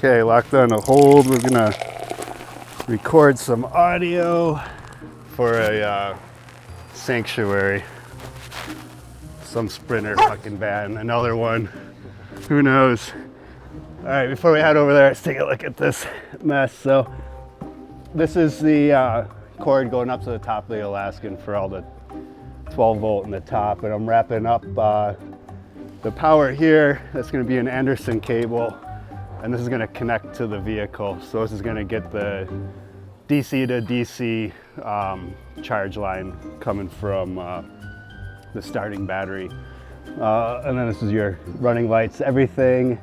Okay, locked on a hold. We're gonna record some audio for a Sanctuary. Some Sprinter fucking band, another one. Who knows? All right, before we head over there, let's take a look at this mess. So this is the cord going up to the top of the Alaskan for all the 12 volt in the top, and I'm wrapping up the power here. That's going to be an Anderson cable, and this is going to connect to the vehicle. So this is going to get the DC to DC charge line coming from the starting battery. And then this is your running lights, everything.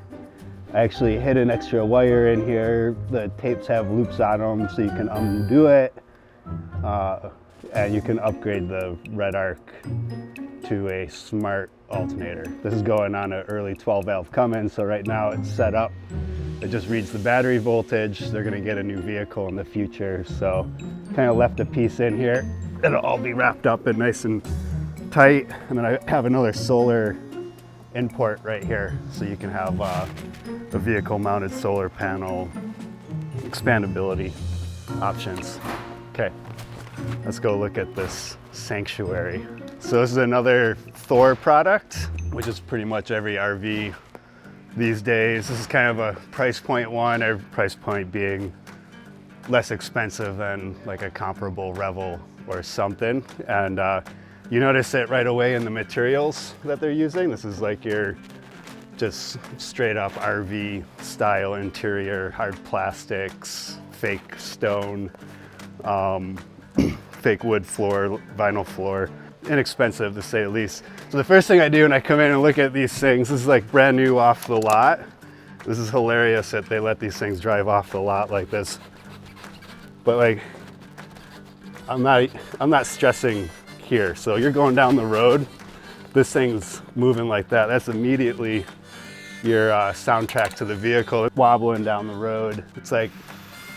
I actually hid an extra wire in here. The tapes have loops on them so you can undo it. And you can upgrade the red arc to a smart alternator. This is going on an early 12 valve Cummins, so right now it's set up. It just reads the battery voltage. They're gonna get a new vehicle in the future, so kind of left a piece in here. It'll all be wrapped up and nice and tight. And then I have another solar import right here, so you can have a vehicle mounted solar panel expandability options. Okay, let's go look at this Sanctuary. So this is another Thor product, which is pretty much every RV these days. This is kind of a price point one, every price point being less expensive than like a comparable Revel or something. And you notice it right away in the materials that they're using. This is like your just straight up RV style interior, hard plastics, fake stone, fake wood floor, vinyl floor. Inexpensive to say the least. So the first thing I do when I come in and look at these things, this is like brand new off the lot. This is hilarious that they let these things drive off the lot like this. But like, I'm not stressing here. So you're going down the road, this thing's moving like that. That's immediately your soundtrack to the vehicle. It's wobbling down the road. It's like,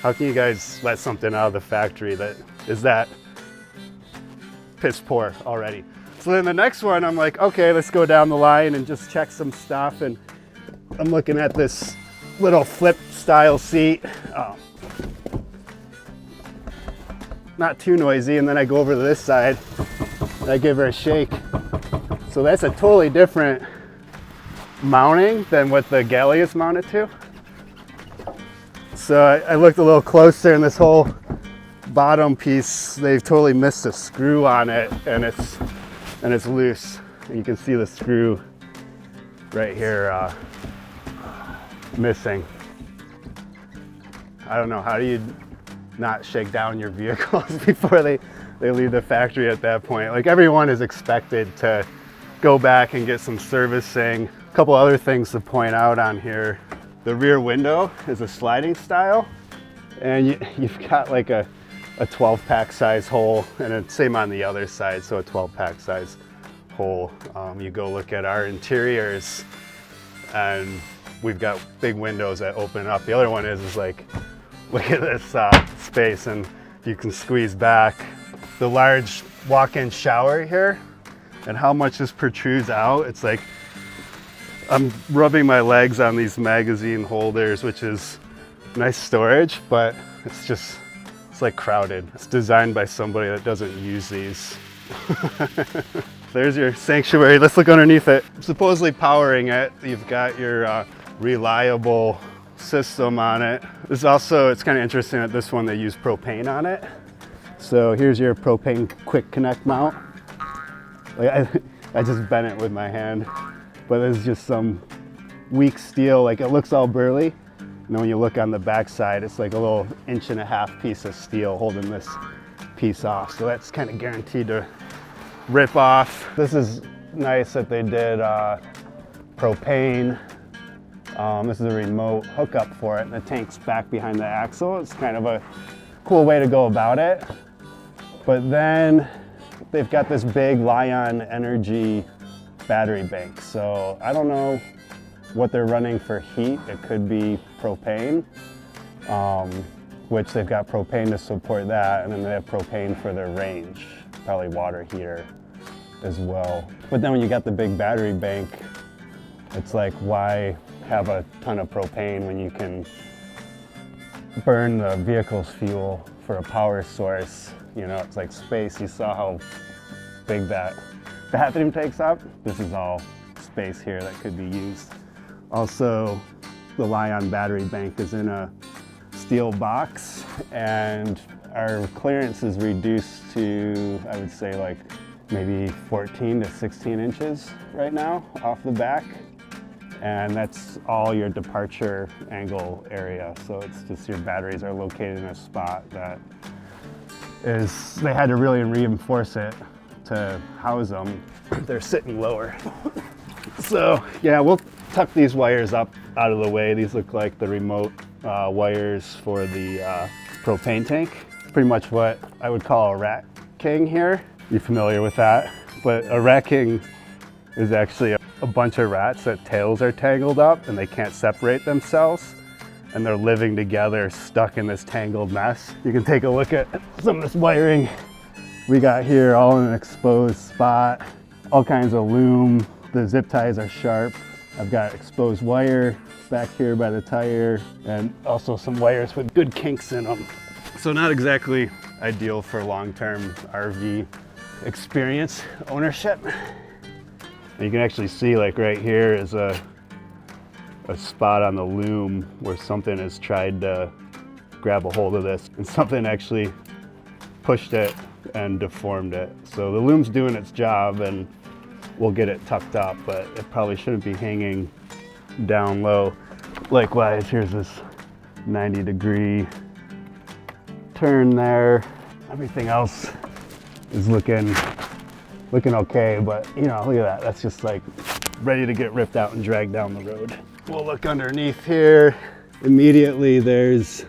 how can you guys let something out of the factory that is that piss poor already? So then the next one, I'm like, okay, let's go down the line and just check some stuff. And I'm looking at this little flip style seat. Not too noisy. And then I go over to this side and I give her a shake. So that's a totally different mounting than what the galley is mounted to. So I looked a little closer, and this whole bottom piece, they've totally missed a screw on it, and it's loose. And you can see the screw right here missing. I don't know, how do you not shake down your vehicles before they leave the factory at that point? Like, everyone is expected to go back and get some servicing. A couple other things to point out on here. The rear window is a sliding style, and you've got like a 12-pack size hole, and it's same on the other side, so a 12-pack size hole. You go look at our interiors, and we've got big windows that open up. The other one is like, look at this space, and you can squeeze back. The large walk-in shower here, and how much this protrudes out. It's like, I'm rubbing my legs on these magazine holders, which is nice storage, but it's like crowded. It's designed by somebody that doesn't use these. There's your Sanctuary. Let's look underneath it. Supposedly powering it, you've got your reliable system on it. It's kind of interesting that this one, they use propane on it. So here's your propane quick connect mount. Like, I just bent it with my hand, but there's just some weak steel. Like, it looks all burly. And then when you look on the back side, it's like a little 1.5-inch piece of steel holding this piece off. So that's kind of guaranteed to rip off. This is nice that they did propane. This is a remote hookup for it, and the tank's back behind the axle. It's kind of a cool way to go about it. But then they've got this big Lion Energy battery bank. So I don't know what they're running for heat. It could be propane, which they've got propane to support that, and then they have propane for their range, probably water heater as well. But then when you got the big battery bank, it's like, why have a ton of propane when you can burn the vehicle's fuel for a power source. You know, it's like space. You saw how big that bathroom takes up. This is all space here that could be used. Also, the Li-ion battery bank is in a steel box, and our clearance is reduced to, I would say, like maybe 14 to 16 inches right now off the back. And that's all your departure angle area. So it's just your batteries are located in a spot that is, they had to really reinforce it to house them. They're sitting lower. So yeah, we'll tuck these wires up out of the way. These look like the remote wires for the propane tank. Pretty much what I would call a rat king here. You familiar with that? But a rat king is actually a bunch of rats that tails are tangled up and they can't separate themselves, and they're living together stuck in this tangled mess. You can take a look at some of this wiring we got here, all in an exposed spot, all kinds of loom. The zip ties are sharp. I've got exposed wire back here by the tire, and also some wires with good kinks in them. So not exactly ideal for long-term RV experience ownership. And you can actually see, like right here is a spot on the loom where something has tried to grab a hold of this, and something actually pushed it and deformed it. So the loom's doing its job and we'll get it tucked up, but it probably shouldn't be hanging down low. Likewise, here's this 90-degree turn there. Everything else is looking okay, but you know, look at that. That's just like ready to get ripped out and dragged down the road. We'll look underneath here. Immediately there's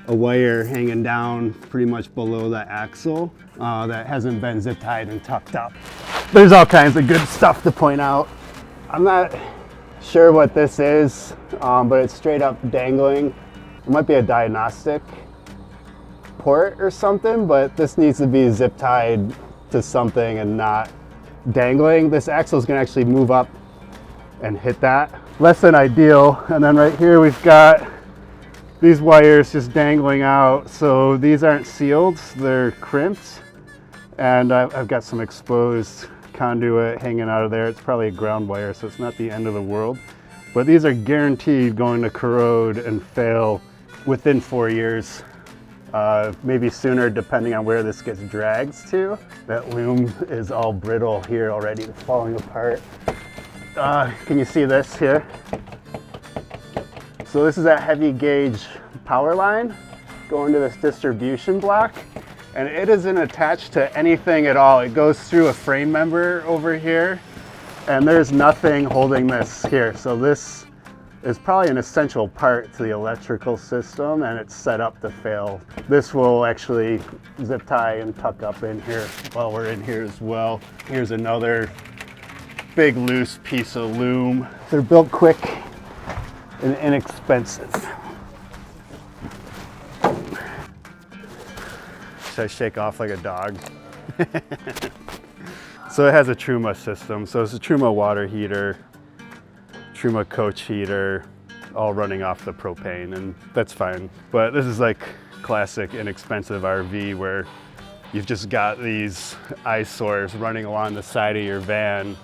a wire hanging down pretty much below the axle that hasn't been zip tied and tucked up. There's all kinds of good stuff to point out. I'm not sure what this is, but it's straight up dangling. It might be a diagnostic port or something, but this needs to be zip tied to something and not dangling. This axle is going to actually move up and hit that. Less than ideal. And then right here we've got these wires just dangling out. So these aren't sealed, they're crimped. And I've got some exposed conduit hanging out of there. It's probably a ground wire, so it's not the end of the world. But these are guaranteed going to corrode and fail within 4 years. Maybe sooner, depending on where this gets dragged to. That loom is all brittle here already, it's falling apart. Can you see this here? So this is that heavy gauge power line going to this distribution block, and it isn't attached to anything at all. It goes through a frame member over here, and there's nothing holding this here. So this is probably an essential part to the electrical system, and it's set up to fail. This will actually zip tie and tuck up in here while we're in here as well. Here's another big loose piece of loom. They're built quick and inexpensive. Should I shake off like a dog? So it has a Truma system. So it's a Truma water heater, Truma coach heater, all running off the propane, and that's fine. But this is like classic inexpensive RV where you've just got these eyesores running along the side of your van.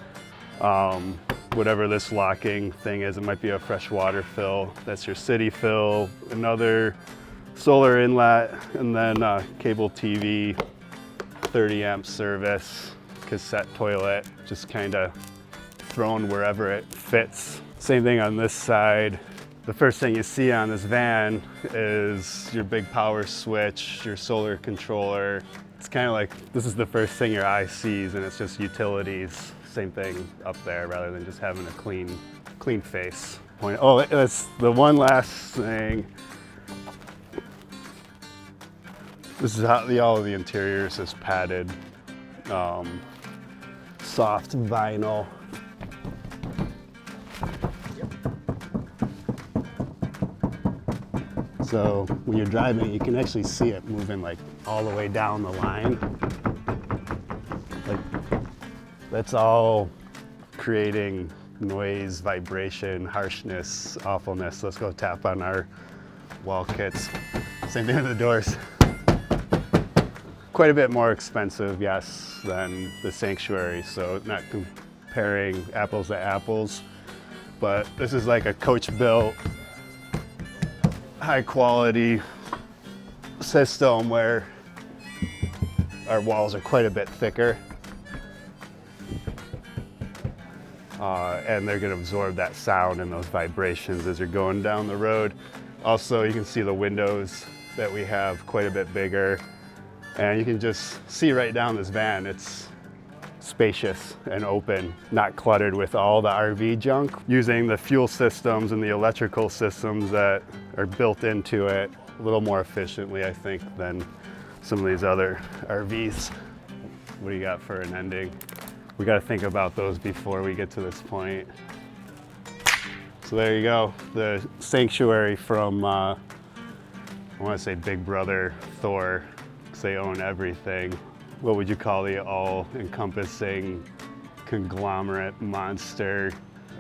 Whatever this locking thing is, it might be a fresh water fill. That's your city fill, another solar inlet, and then cable TV, 30 amp service, cassette toilet, just kind of thrown wherever it fits. Same thing on this side. The first thing you see on this van is your big power switch, your solar controller. It's kind of like, this is the first thing your eye sees, and it's just utilities. Same thing up there, rather than just having a clean face. Oh, that's the one last thing. This is how all of the interiors is padded, soft vinyl. So when you're driving, you can actually see it moving like all the way down the line. Like, that's all creating noise, vibration, harshness, awfulness. Let's go tap on our wall kits. Same thing with the doors. Quite a bit more expensive, yes, than the Sanctuary, so not comparing apples to apples, but this is like a coach-built, high-quality system where our walls are quite a bit thicker, and they're going to absorb that sound and those vibrations as you're going down the road. Also, you can see the windows that we have quite a bit bigger, and you can just see right down this van. It's spacious and open, not cluttered with all the RV junk. Using the fuel systems and the electrical systems that are built into it a little more efficiently, I think, than some of these other RVs. What do you got for an ending? We got to think about those before we get to this point. So there you go, the Sanctuary from, I want to say Big Brother Thor, because they own everything. What would you call the all-encompassing conglomerate monster?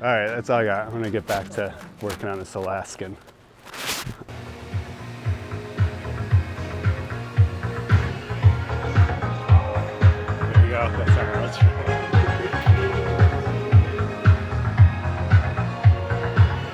All right, that's all I got. I'm gonna get back to working on this Alaskan.